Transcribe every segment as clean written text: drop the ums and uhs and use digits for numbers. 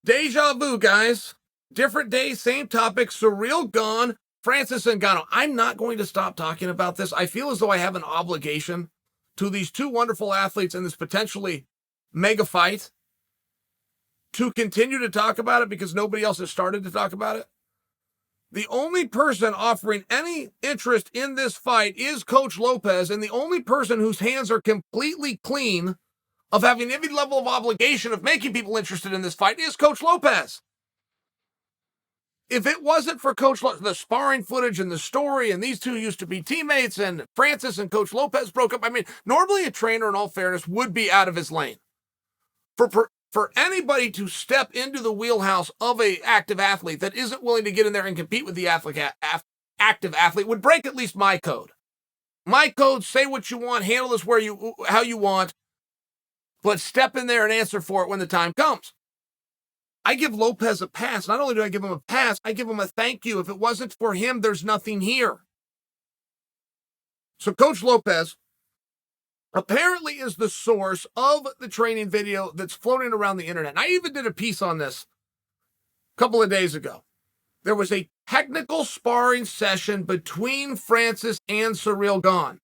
Deja vu, guys. Different day, same topic. Cyril Gane, Francis Ngannou. I'm not going to stop talking about this. I feel as though I have an obligation to these two wonderful athletes in this potentially mega fight to continue to talk about it because nobody else has started to talk about it. The only person offering any interest in this fight is Coach Lopez, and the only person whose hands are completely clean of having any level of obligation of making people interested in this fight is Coach Lopez. If it wasn't for the sparring footage and the story, and these two used to be teammates, and Francis and Coach Lopez broke up, I mean, normally a trainer, in all fairness, would be out of his lane. For anybody to step into the wheelhouse of an active athlete that isn't willing to get in there and compete with the active athlete would break at least my code. My code, say what you want, handle this how you want, but step in there and answer for it when the time comes. I give Lopez a pass. Not only do I give him a pass, I give him a thank you. If it wasn't for him, there's nothing here. So Coach Lopez apparently is the source of the training video that's floating around the internet. And I even did a piece on this a couple of days ago. There was a technical sparring session between Francis and Cyril Gane.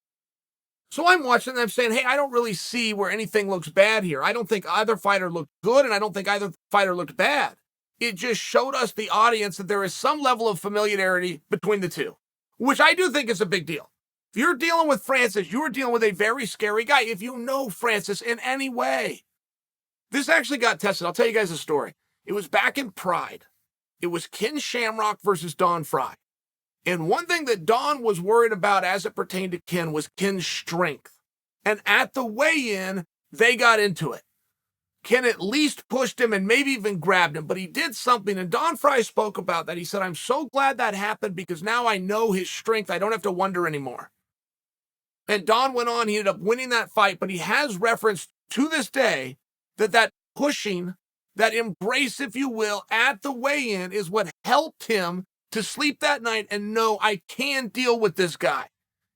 So I'm watching and I'm saying, hey, I don't really see where anything looks bad here. I don't think either fighter looked good, and I don't think either fighter looked bad. It just showed us, the audience, that there is some level of familiarity between the two, which I do think is a big deal. If you're dealing with Francis, you're dealing with a very scary guy. If you know Francis in any way, this actually got tested. I'll tell you guys a story. It was back in Pride. It was Ken Shamrock versus Don Fry. And one thing that Don was worried about as it pertained to Ken was Ken's strength. And at the weigh-in, they got into it. Ken at least pushed him and maybe even grabbed him, but he did something. And Don Fry spoke about that. He said, I'm so glad that happened because now I know his strength. I don't have to wonder anymore. And Don went on, he ended up winning that fight, but he has referenced to this day that pushing, that embrace, if you will, at the weigh-in is what helped him to sleep that night and know I can deal with this guy.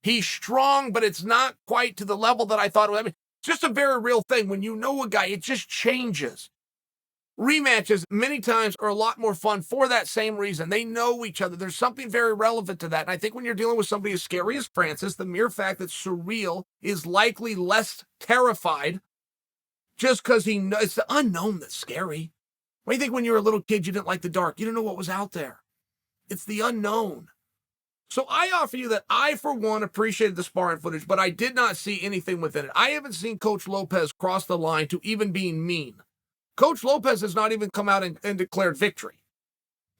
He's strong, but it's not quite to the level that I thought it was. I mean, it's just a very real thing. When you know a guy, it just changes. Rematches many times are a lot more fun for that same reason. They know each other. There's something very relevant to that. And I think when you're dealing with somebody as scary as Francis, the mere fact that Cyril is likely less terrified just because he knows it's the unknown that's scary. What do you think when you were a little kid, you didn't like the dark? You didn't know what was out there. It's the unknown. So I offer you that I, for one, appreciated the sparring footage, but I did not see anything within it. I haven't seen Coach Lopez cross the line to even being mean. Coach Lopez has not even come out and declared victory.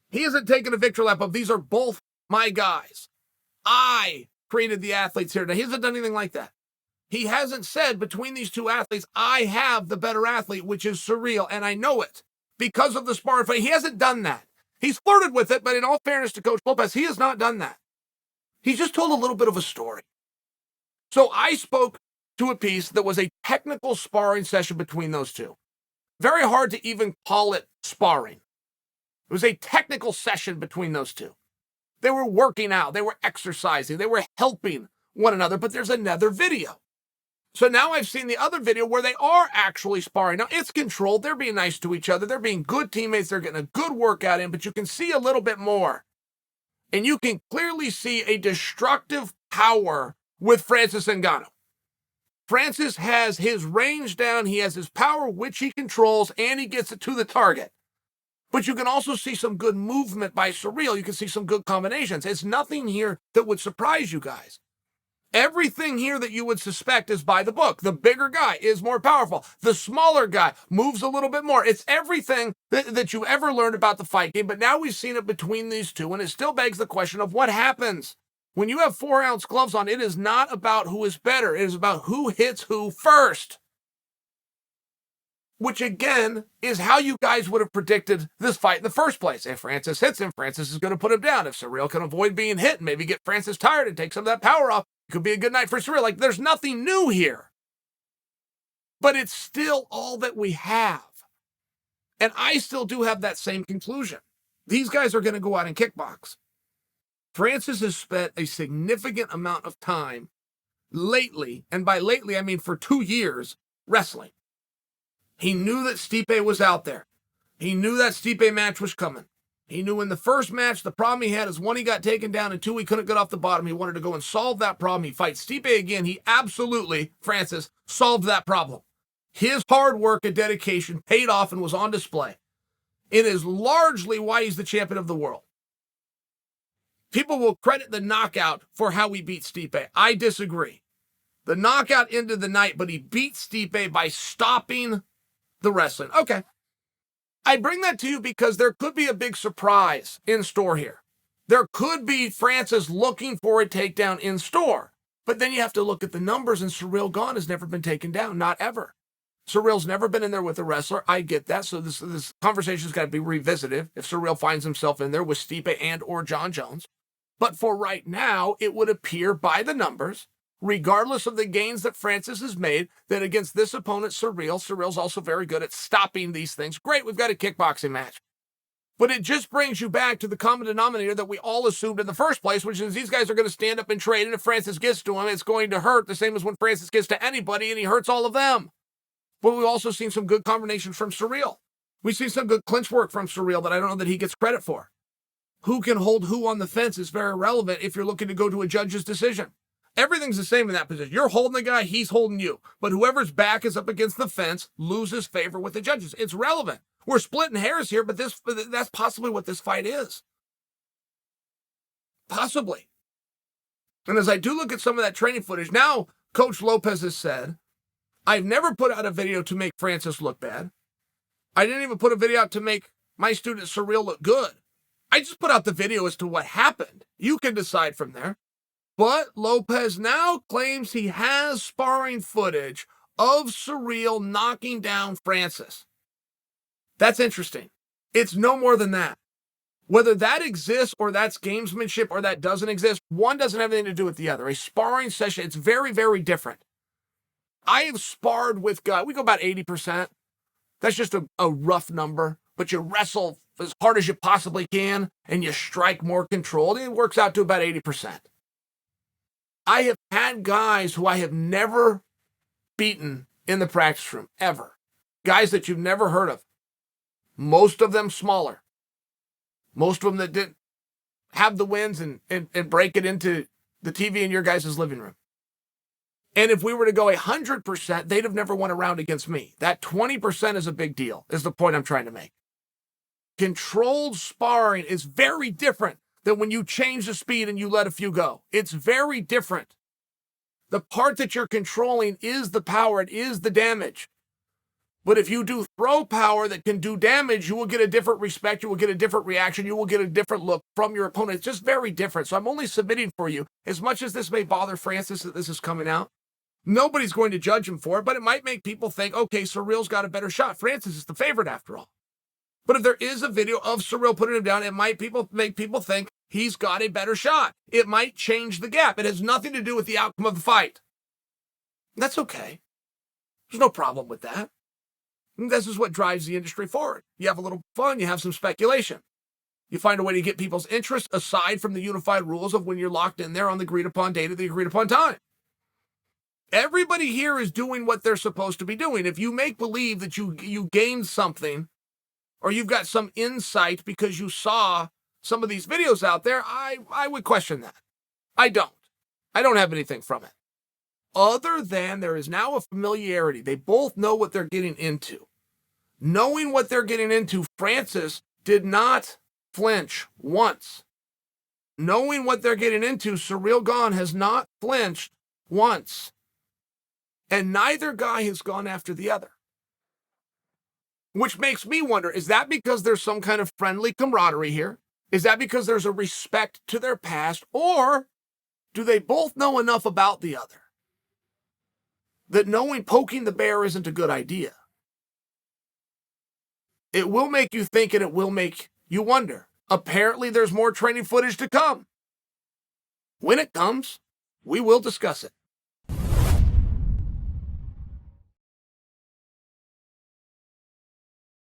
He hasn't taken a victory lap of, these are both my guys. I created the athletes here. Now, he hasn't done anything like that. He hasn't said, between these two athletes, I have the better athlete, which is Cyril, and I know it because of the sparring fight. He hasn't done that. He's flirted with it, but in all fairness to Coach Lopez, he has not done that. He's just told a little bit of a story. So I spoke to a piece that was a technical sparring session between those two. Very hard to even call it sparring. It was a technical session between those two. They were working out, they were exercising, they were helping one another, but there's another video. So now I've seen the other video where they are actually sparring. Now, it's controlled. They're being nice to each other. They're being good teammates. They're getting a good workout in, but you can see a little bit more. And you can clearly see a destructive power with Francis Ngannou. Francis has his range down. He has his power, which he controls, and he gets it to the target. But you can also see some good movement by Cyril. You can see some good combinations. It's nothing here that would surprise you guys. Everything here that you would suspect is by the book. The bigger guy is more powerful. The smaller guy moves a little bit more. It's everything that you ever learned about the fight game, but now we've seen it between these two, and it still begs the question of what happens. When you have 4-ounce gloves on, it is not about who is better. It is about who hits who first. Which, again, is how you guys would have predicted this fight in the first place. If Francis hits him, Francis is going to put him down. If Cyril can avoid being hit and maybe get Francis tired and take some of that power off, it could be a good night for Cyril. Like, there's nothing new here. But it's still all that we have. And I still do have that same conclusion. These guys are going to go out and kickbox. Francis has spent a significant amount of time lately, and by lately I mean for 2 years, wrestling. He knew that Stipe was out there. He knew that Stipe match was coming. He knew in the first match, the problem he had is one, he got taken down, and two, he couldn't get off the bottom. He wanted to go and solve that problem. He fights Stipe again. He absolutely, Francis, solved that problem. His hard work and dedication paid off and was on display. It is largely why he's the champion of the world. People will credit the knockout for how he beat Stipe. I disagree. The knockout ended the night, but he beat Stipe by stopping the wrestling. Okay. I bring that to you because there could be a big surprise in store here. There could be Francis looking for a takedown in store. But then you have to look at the numbers, and Cyril Gane has never been taken down, not ever. Cyril's never been in there with a wrestler. I get that. So this conversation's got to be revisited if Cyril finds himself in there with Stipe and or John Jones. But for right now, it would appear by the numbers, regardless of the gains that Francis has made, that against this opponent, Cyril's also very good at stopping these things. Great, we've got a kickboxing match. But it just brings you back to the common denominator that we all assumed in the first place, which is these guys are going to stand up and trade, and if Francis gets to him, it's going to hurt, the same as when Francis gets to anybody, and he hurts all of them. But we've also seen some good combinations from Cyril. We've seen some good clinch work from Cyril that I don't know that he gets credit for. Who can hold who on the fence is very relevant if you're looking to go to a judge's decision. Everything's the same in that position. You're holding the guy, he's holding you. But whoever's back is up against the fence loses favor with the judges. It's relevant. We're splitting hairs here, but that's possibly what this fight is. Possibly. And as I do look at some of that training footage, now Coach Lopez has said, I've never put out a video to make Francis look bad. I didn't even put a video out to make my student Cyril look good. I just put out the video as to what happened. You can decide from there. But Lopez now claims he has sparring footage of Cyril knocking down Francis. That's interesting. It's no more than that. Whether that exists or that's gamesmanship or that doesn't exist, one doesn't have anything to do with the other. A sparring session, it's very, very different. I have sparred with guys, we go about 80%. That's just a rough number, but you wrestle as hard as you possibly can and you strike more controlled. It works out to about 80%. I have had guys who I have never beaten in the practice room, ever. Guys that you've never heard of. Most of them smaller. Most of them that didn't have the wins and break it into the TV in your guys' living room. And if we were to go 100%, they'd have never won a round against me. That 20% is a big deal, is the point I'm trying to make. Controlled sparring is very different than when you change the speed and you let a few go. It's very different. The part that you're controlling is the power, it is the damage. But if you do throw power that can do damage, you will get a different respect, you will get a different reaction, you will get a different look from your opponent. It's just very different. So I'm only submitting for you. As much as this may bother Francis that this is coming out, nobody's going to judge him for it, but it might make people think, okay, Cyril's got a better shot. Francis is the favorite after all. But if there is a video of Cyril putting him down, it might make people think he's got a better shot. It might change the gap. It has nothing to do with the outcome of the fight. That's okay. There's no problem with that. And this is what drives the industry forward. You have a little fun, you have some speculation. You find a way to get people's interest aside from the unified rules of when you're locked in there on the agreed upon date at the agreed upon time. Everybody here is doing what they're supposed to be doing. If you make believe that you gained something or you've got some insight because you saw some of these videos out there, I would question that. I don't have anything from it. Other than there is now a familiarity. They both know what they're getting into. Knowing what they're getting into, Francis did not flinch once. Knowing what they're getting into, Cyril Gane has not flinched once. And neither guy has gone after the other. Which makes me wonder, is that because there's some kind of friendly camaraderie here? Is that because there's a respect to their past? Or do they both know enough about the other that poking the bear isn't a good idea? It will make you think and it will make you wonder. Apparently, there's more training footage to come. When it comes, we will discuss it.